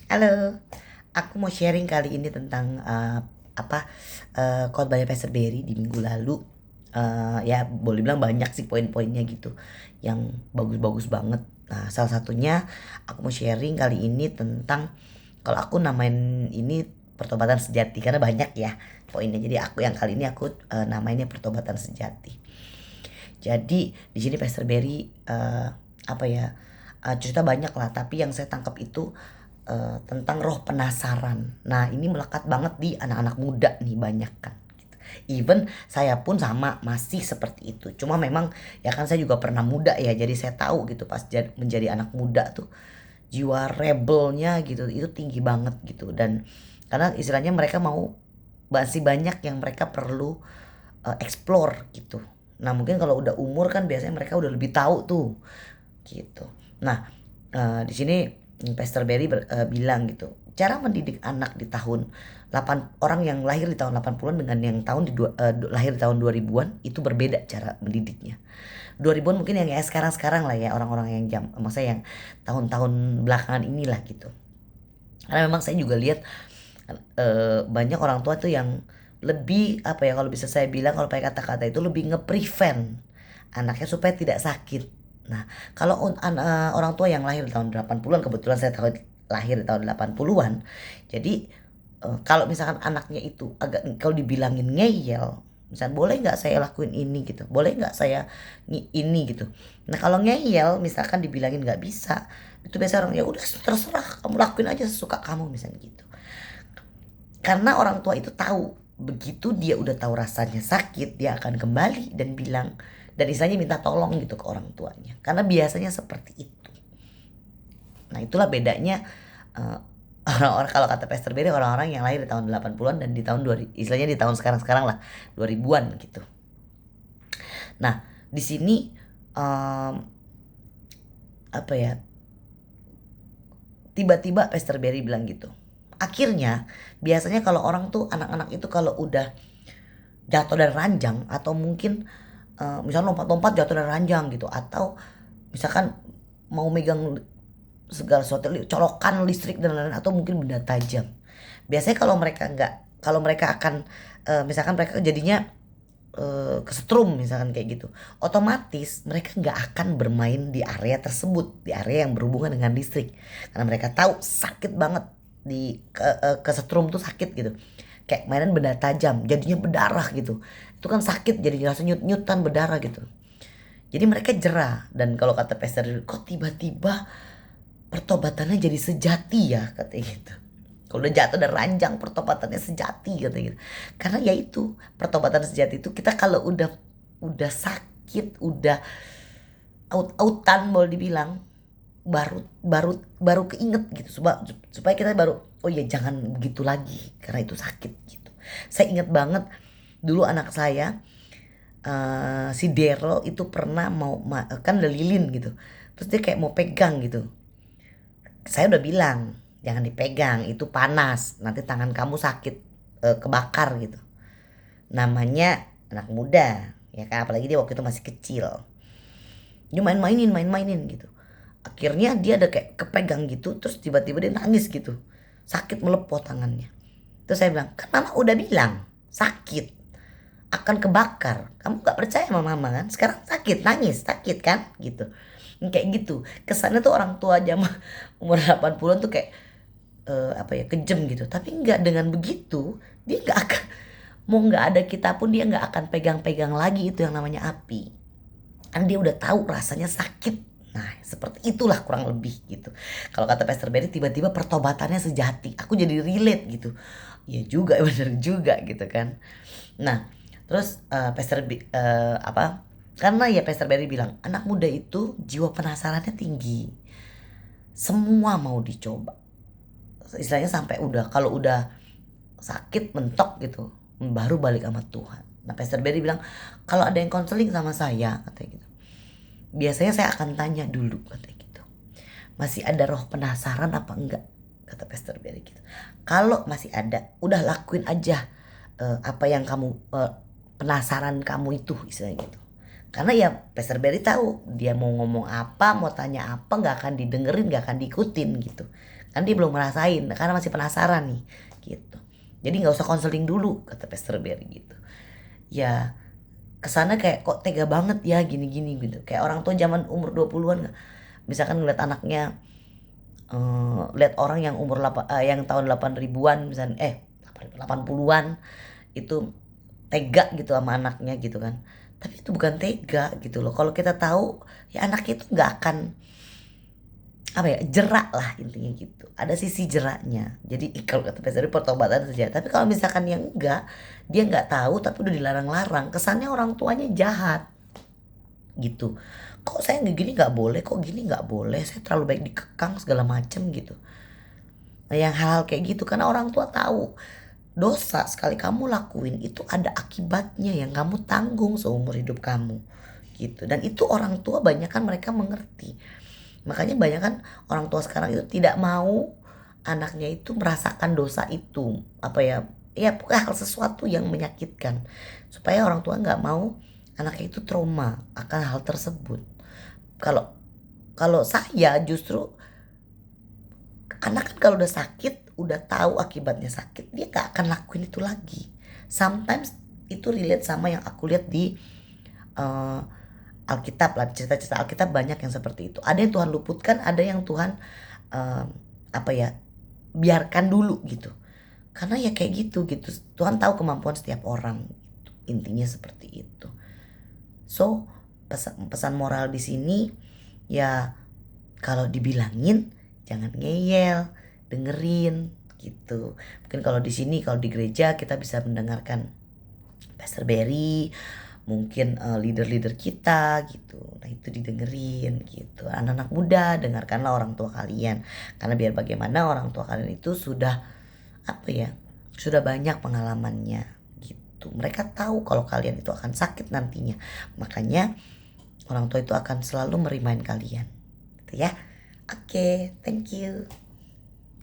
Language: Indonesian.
Halo, aku mau sharing kali ini tentang khotbahnya Pastor Berry di minggu lalu. Ya boleh bilang banyak sih poin-poinnya gitu, yang bagus-bagus banget. Nah, salah satunya aku mau sharing kali ini tentang kalau aku namain ini pertobatan sejati karena banyak ya poinnya. Jadi aku yang kali ini aku namainnya pertobatan sejati. Jadi di sini Pastor Berry cerita banyak lah, tapi yang saya tangkap itu tentang roh penasaran. Nah, ini melekat banget di anak-anak muda nih, banyak kan. Even saya pun sama masih seperti itu. Cuma memang ya kan saya juga pernah muda ya, jadi saya tahu gitu pas menjadi anak muda tuh jiwa rebelnya gitu itu tinggi banget gitu. Dan karena istilahnya mereka mau masih banyak yang mereka perlu explore gitu. Nah, mungkin kalau udah umur kan biasanya mereka udah lebih tahu tuh gitu. Nah, di sini Pastor Berry bilang gitu, cara mendidik anak di tahun 8 orang yang lahir di tahun 80-an dengan yang lahir di tahun 2000-an itu berbeda cara mendidiknya. 2000-an mungkin yang ya sekarang-sekarang lah ya, orang-orang yang maksudnya yang tahun-tahun belakangan inilah gitu. Karena memang saya juga lihat banyak orang tua tuh yang lebih apa ya, kalau bisa saya bilang, kalau pakai kata-kata itu lebih nge-prevent anaknya supaya tidak sakit. Nah, kalau orang tua yang lahir di tahun 80-an, kebetulan saya lahir di tahun 80-an. Jadi kalau misalkan anaknya itu agak, kalau dibilangin ngeyel, misalnya boleh nggak saya lakuin ini gitu, boleh nggak saya ini gitu. Nah, kalau ngeyel misalkan dibilangin nggak bisa, itu biasa orang ya udah terserah kamu lakuin aja sesuka kamu misalnya gitu. Karena orang tua itu tahu, begitu dia udah tahu rasanya sakit, dia akan kembali dan bilang, dan istilahnya minta tolong gitu ke orang tuanya. Karena biasanya seperti itu. Nah, itulah bedanya eh, orang-orang, kalau kata Pastor Berry, orang-orang yang lahir di tahun 80-an dan di tahun 2000, istilahnya di tahun sekarang-sekarang lah, 2000-an gitu. Nah, di sini em, apa ya? Tiba-tiba Pastor Berry bilang gitu. Akhirnya biasanya kalau orang tuh, anak-anak itu kalau udah jatuh dari ranjang, atau mungkin misalnya lompat-lompat jatuh dari ranjang gitu, atau misalkan mau megang segala sesuatu, colokan listrik dan lain-lain, atau mungkin benda tajam. Biasanya kalau mereka akan misalkan mereka jadinya kesetrum misalkan kayak gitu, otomatis mereka nggak akan bermain di area tersebut, di area yang berhubungan dengan listrik, karena mereka tahu sakit banget, kesetrum tuh sakit gitu. Kayak mainan benda tajam jadinya berdarah gitu, itu kan sakit, jadi rasa nyut-nyutan berdarah gitu. Jadi mereka jerah. Dan kalau kata Pastor, kok tiba-tiba pertobatannya jadi sejati ya, katanya gitu. Kalau udah jatuh dan ranjang, pertobatannya sejati katanya gitu. Karena ya itu, pertobatan sejati itu kita kalau udah sakit, udah out-outan boleh dibilang, baru baru baru keinget gitu, supaya kita baru, oh ya jangan begitu lagi karena itu sakit gitu. Saya ingat banget dulu anak saya, si Daryl itu pernah mau kan ada lilin gitu, terus dia kayak mau pegang gitu. Saya udah bilang jangan dipegang, itu panas, nanti tangan kamu sakit, kebakar gitu. Namanya anak muda ya kan, apalagi dia waktu itu masih kecil, dia main-mainin gitu. Akhirnya dia ada kayak kepegang gitu, terus tiba-tiba dia nangis gitu, sakit melepot tangannya. Terus saya bilang, kan mama udah bilang sakit, akan kebakar, kamu gak percaya sama mama kan, sekarang sakit, nangis sakit kan gitu. Kayak gitu kesannya tuh, orang tua zaman umur 80-an tuh kayak kejam gitu. Tapi nggak, dengan begitu dia nggak akan, mau nggak ada kita pun dia nggak akan pegang-pegang lagi itu yang namanya api, kan dia udah tahu rasanya sakit. Nah, seperti itulah kurang lebih gitu. Kalau kata Pastor Berry, tiba-tiba pertobatannya sejati, aku jadi relate gitu. Iya juga, bener juga gitu kan. Nah, terus karena ya Pastor Berry bilang anak muda itu jiwa penasarannya tinggi, semua mau dicoba, istilahnya sampai udah, kalau udah sakit mentok gitu baru balik sama Tuhan. Nah, Pastor Berry bilang kalau ada yang konseling sama saya, katanya gitu, biasanya saya akan tanya dulu, katanya gitu, masih ada roh penasaran apa enggak, kata Pastor Berry gitu. Kalau masih ada, udah lakuin aja apa yang kamu penasaran kamu itu, istilahnya gitu. Karena ya Pastor Berry tahu dia mau ngomong apa, mau tanya apa, nggak akan didengerin, nggak akan diikutin gitu. kan dia belum ngerasain karena masih penasaran nih gitu. Jadi nggak usah konseling dulu kata Pastor Berry gitu. Ya kesana kayak kok tega banget ya gini-gini gitu. Kayak orang tua zaman umur 20-an misalkan ngeliat anaknya, lihat orang yang yang tahun 8 ribuan misalnya 80-an itu tega gitu sama anaknya gitu kan. Tapi itu bukan tega gitu loh. Kalau kita tahu ya anaknya itu nggak akan apa ya, jerak lah intinya gitu. Ada sisi jeraknya. Jadi kalau kata Pastor pertobatan saja. Tapi kalau misalkan yang enggak, dia nggak tahu tapi udah dilarang-larang, kesannya orang tuanya jahat gitu. Kok saya gini nggak boleh, kok gini nggak boleh, saya terlalu baik dikekang segala macem gitu. Nah yang hal-hal kayak gitu karena orang tua tahu dosa sekali kamu lakuin itu ada akibatnya yang kamu tanggung seumur hidup kamu gitu. Dan itu orang tua banyak kan mereka mengerti. Makanya banyak kan orang tua sekarang itu tidak mau anaknya itu merasakan dosa itu. Apa ya, ya pokoknya hal sesuatu yang menyakitkan. Supaya orang tua nggak mau anaknya itu trauma akan hal tersebut. Kalau kalau saya justru anak kan kalau udah sakit, udah tahu akibatnya sakit, dia gak akan lakuin itu lagi. Sometimes itu relate sama yang aku lihat di uh, Alkitab lah, cerita-cerita Alkitab banyak yang seperti itu. Ada yang Tuhan luputkan, ada yang Tuhan uh, apa ya, biarkan dulu gitu. Karena ya kayak gitu gitu. Tuhan tahu kemampuan setiap orang. Gitu. Intinya seperti itu. So pesan moral di sini ya kalau dibilangin jangan ngeyel, dengerin gitu. Mungkin kalau di sini kalau di gereja kita bisa mendengarkan Pastor Berry, mungkin leader-leader kita gitu. Nah itu didengerin gitu. Anak-anak muda dengarkanlah orang tua kalian. Karena biar bagaimana orang tua kalian itu sudah apa ya, sudah banyak pengalamannya gitu. Mereka tahu kalau kalian itu akan sakit nantinya. Makanya orang tua itu akan selalu merimain kalian gitu ya. Oke, thank you.